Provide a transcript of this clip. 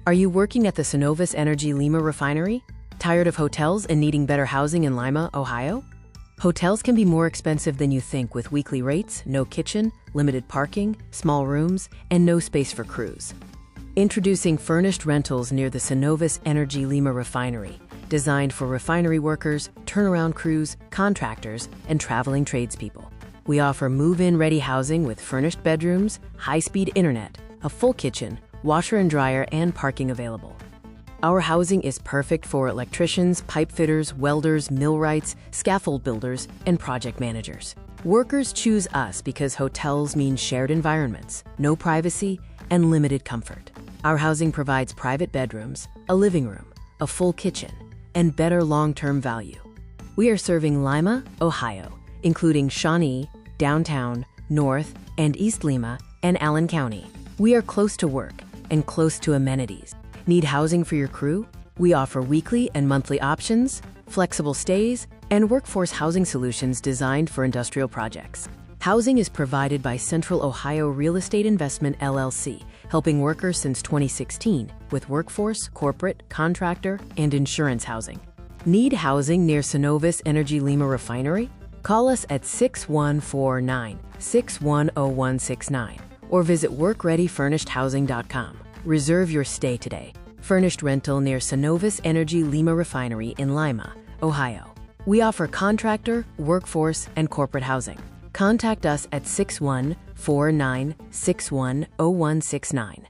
Are you working at the Cenovus Energy Lima Refinery? Tired of hotels and needing better housing in Lima, Ohio? Hotels can be more expensive than you think with weekly rates, no kitchen, limited parking, small rooms, and no space for crews. Introducing furnished rentals near the Cenovus Energy Lima Refinery, designed for refinery workers, turnaround crews, contractors, and traveling tradespeople. We offer move-in ready housing with furnished bedrooms, high-speed internet, a full kitchen, washer and dryer, and parking available. Our housing is perfect for electricians, pipefitters, welders, millwrights, scaffold builders, and project managers. Workers choose us because hotels mean shared environments, no privacy, and limited comfort. Our housing provides private bedrooms, a living room, a full kitchen, and better long-term value. We are serving Lima, Ohio, including Shawnee, downtown, North, and East Lima, and Allen County. We are close to work and close to amenities. Need housing for your crew? We offer weekly and monthly options, flexible stays, and workforce housing solutions designed for industrial projects. Housing is provided by Central Ohio Real Estate Investment LLC, helping workers since 2016 with workforce, corporate, contractor, and insurance housing. Need housing near Cenovus Energy Lima Refinery? Call us at 6149-610169 or visit workreadyfurnishedhousing.com. Reserve your stay today. Furnished rental near Cenovus Energy Lima Refinery in Lima, Ohio. We offer contractor, workforce, and corporate housing. Contact us at 6149-610169.